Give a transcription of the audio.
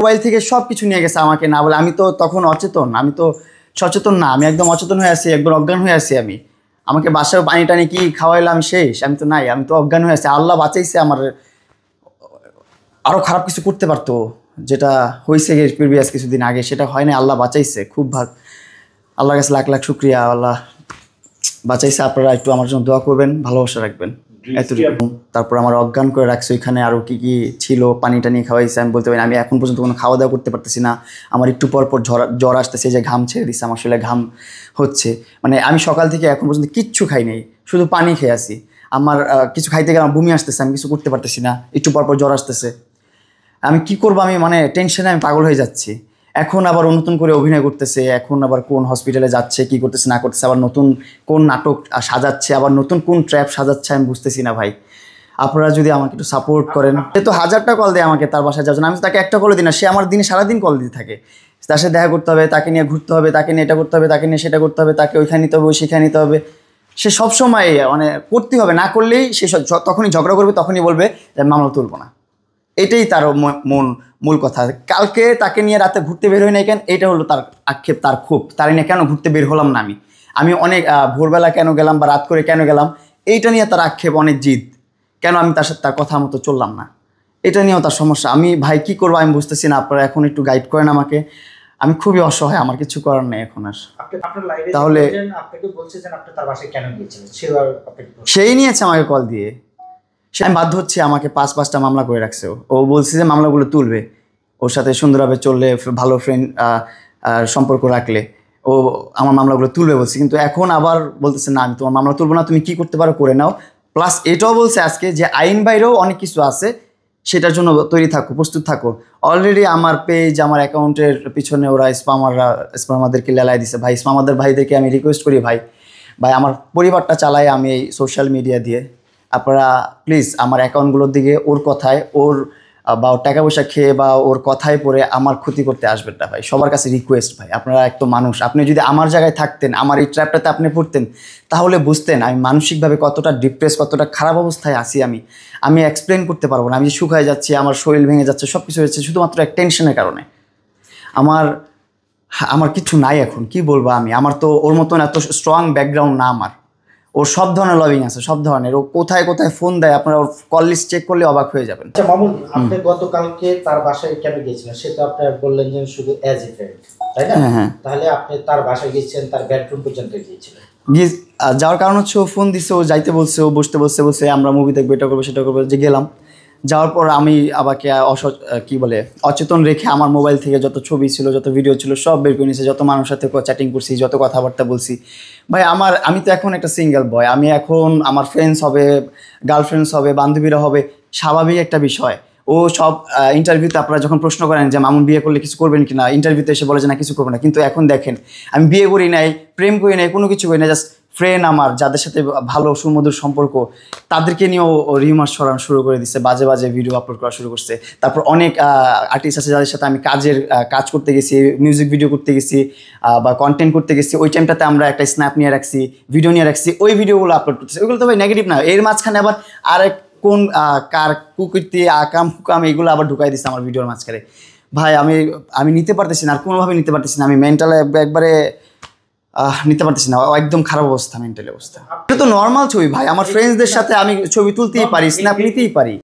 Mobile থেকে সব কিছু নিয়ে গেছে আমাকে না বলে। আমি তো তখন অচেতন, আমি তো সচেতন না, আমি একদম অচেতন হয়ে আছি, একবার অজ্ঞান হয়ে আছি আমি। আমাকে বাসায় পানি টানি কি খাওয়াইলাম শেষ, আমি তো নাই, আমি তো অজ্ঞান হয়ে আছি। আল্লাহ বাঁচাইছে আমার, আরও খারাপ কিছু করতে পারতো, যেটা হয়েছে প্রিভিয়াস কিছুদিন আগে সেটা হয় না, আল্লাহ বাঁচাইছে। খুব আল্লাহর কাছে লাখ লাখ শুক্রিয়া, আল্লাহ বাঁচাইছে। আপনারা একটু আমার জন্য দোয়া করবেন, ভালোবাসা রাখবেন, এতটুকু। তারপর আমার অজ্ঞান করে রাখছে ওইখানে, আরও কী কী ছিল, পানি টানি খাওয়াইছে আমি বলতে পারি। আমি এখন পর্যন্ত কোনো খাওয়া দাওয়া করতে পারতেছি না, আমার একটু পর পর জ্বর আসতেছে, যে ঘাম ছেড়ে দিচ্ছে, আমার শরীরে ঘাম হচ্ছে। মানে আমি সকাল থেকে এখন পর্যন্ত কিচ্ছু খাই নাই, শুধু পানি খেয়ে আসি। আমার কিছু খাইতে গেলে আমার বমি আসতেছে, আমি কিছু করতে পারতেছি না, একটু পর পর জ্বর আসতেছে। আমি কি করবো, আমি মানে টেনশনে আমি পাগল হয়ে যাচ্ছি। এখন আবার নতুন করে অভিনয় করতেছে, এখন আবার কোন হসপিটালে যাচ্ছে, কি করতেছে না করতেছে, আবার নতুন কোন নাটক সাজাচ্ছে, আবার নতুন কোন ট্র্যাপ সাজাচ্ছে, আমি বুঝতেছি না ভাই। আপনারা যদি আমাকে একটু সাপোর্ট করেন। সে তো হাজারটা কল দেয় আমাকে তার বাসায় যাওয়ার জন্য, আমি তাকে একটা কলে দিই না, সে আমার দিনে সারাদিন কল দিতে থাকে। তার সাথে দেখা করতে হবে, তাকে নিয়ে ঘুরতে হবে, তাকে নিয়ে এটা করতে হবে, তাকে নিয়ে সেটা করতে হবে, তাকে ওইখানে নিতে হবে, সেখানে নিতে হবে। সে সবসময় মানে করতেই হবে, না করলেই সে তখনই ঝগড়া করবে, তখনই বলবে যে মামলা তুলবো না। এটাই তার মূল কথা। কালকে তাকে নিয়ে রাতে ঘুরতে বের হই নাই কেন, এটা হলো তার আক্ষেপ, তার ক্ষোভ। তার নিয়ে কেন ঘুরতে বের হলাম না আমি অনেক ভোরবেলা কেন গেলাম বা রাত করে কেন গেলাম, এইটা নিয়ে তার আক্ষেপ, অনেক জিদ। কেন আমি তার সাথে তার কথা মতো চললাম না, এটা নিয়েও তার সমস্যা। আমি ভাই কী করবো আমি বুঝতেছি না, আপনারা এখন একটু গাইড করেন আমাকে। আমি খুবই অসহায়, আমার কিছু করার নেই এখন আর। তাহলে সেই নিয়েছে আমাকে কল দিয়ে, সে আমি বাধ্য হচ্ছে, আমাকে 5-5টা মামলা করে রাখছে। ও বলছে যে মামলাগুলো তুলবে, ওর সাথে সুন্দরভাবে চললে, ভালো ফ্রেন্ড সম্পর্ক রাখলে ও আমার মামলাগুলো তুলবে বলছে। কিন্তু এখন আবার বলতেছে না, আমি তোমার মামলা তুলবো না, তুমি কি করতে পারো করে নাও। প্লাস এটাও বলছে আজকে যে আইন বাইরেও অনেক কিছু আছে, সেটার জন্য তৈরি থাকো, প্রস্তুত থাকো। অলরেডি আমার পেজ, আমার অ্যাকাউন্টের পিছনে ওরা স্পামারদেরকে লেলাই দিছে। ভাই স্পামারদের ভাইদেরকে আমি রিকোয়েস্ট করি, ভাই আমার পরিবারটা চালাই আমি এই সোশ্যাল মিডিয়া দিয়ে। আপনারা প্লিজ আমার অ্যাকাউন্টগুলোর দিকে ওর কথায়, ওর বা ওর টাকা পয়সা খেয়ে বা ওর কথায় পড়ে আমার ক্ষতি করতে আসবেন না ভাই। সবার কাছে রিকোয়েস্ট ভাই, আপনারা এক তো মানুষ, আপনি যদি আমার জায়গায় থাকতেন, আমার এই ট্র্যাপটাতে আপনি পড়তেন, তাহলে বুঝতেন আমি মানসিকভাবে কতটা ডিপ্রেস, কতটা খারাপ অবস্থায় আছি। আমি এক্সপ্লেন করতে পারবো না। আমি যে শুকায় যাচ্ছি, আমার শরীর ভেঙে যাচ্ছে, সব কিছু হয়েছে শুধুমাত্র এক টেনশনের কারণে। আমার কিছু নাই এখন, কি বলবো আমি। আমার তো ওর মতন এত স্ট্রং ব্যাকগ্রাউন্ড না আমার। ওর সব ধরনের লবিং আছে, সব ধরনের। ও কোথায় কোথায় ফোন দেয়, আপনারা ওর কল লিস্ট চেক করলে অবাক হয়ে যাবেন। আচ্ছা মামুন, আপনি গতকালকে তার বাসায় কেন গিয়েছিলেন? সেটা আপনি বললেন যে শুধু অ্যাজ এ ফ্রেন্ড, তাই না? হ্যাঁ। তাহলে আপনি তার বাসায় গিয়েছেন, তার বেডরুম পর্যন্ত গিয়েছিলেন? যাওয়ার কারণ হচ্ছে ও ফোন দিচ্ছে, ও যাইতে বলছে, ও বসতে বলছে আমরা মুভি দেখবো, এটা করবো সেটা করবো, যে গেলাম। যাওয়ার পর আমি আমাকে অচেতন রেখে আমার মোবাইল থেকে যত ছবি ছিল, যত ভিডিও ছিল সব বের করে নিয়েছে, যত মানুষের সাথে চ্যাটিং করছি, যত কথাবার্তা বলছি। ভাই আমি তো এখন একটা সিঙ্গেল বয়, আমি এখন আমার ফ্রেন্ডস হবে, গার্লফ্রেন্ডস হবে, বান্ধবীরা হবে, স্বাভাবিক একটা বিষয়। ও সব ইন্টারভিউতে আপনারা যখন প্রশ্ন করেন যে মামুন বিয়ে করলে কিছু করবেন কি না, ইন্টারভিউতে এসে বলে যে না কিছু করবে না। কিন্তু এখন দেখেন, আমি বিয়ে করি নাই, প্রেম করি নাই, কোনো কিছু করি না, জাস্ট ফ্রেন্ড আমার যাদের সাথে ভালো সুমধুর সম্পর্ক, তাদেরকে নিয়েও রিউমার ছড়ানো শুরু করে দিচ্ছে, বাজে বাজে ভিডিও আপলোড করা শুরু করছে। তারপর অনেক আর্টিস্ট আছে যাদের সাথে আমি কাজ করতে গেছি, মিউজিক ভিডিও করতে গেছি বা কন্টেন্ট করতে গেছি, ওই টাইমটাতে আমরা একটা স্ন্যাপ নিয়ে রাখছি, ভিডিও নিয়ে রাখছি, ওই ভিডিওগুলো আপলোড করতেছি। ওইগুলো তো ভাই নেগেটিভ না। এর মাঝখানে আবার আরেক কোন কার কুকীর্তি আকাম এগুলো আবার ঢুকাই দিচ্ছে আমার ভিডিওর মাঝখানে। ভাই আমি নিতে পারতেছি না, আর কোনোভাবে নিতে পারতেছি না। আমি মেন্টাল একবারে নিতে পারতেছি না, একদম খারাপ অবস্থা, মেন্টালি অবস্থা। এটা তো নর্মাল ছবি ভাই, আমার ফ্রেন্ডসদের সাথে আমি ছবি তুলতেই পারি, স্ন্যাপ নিতেই পারি।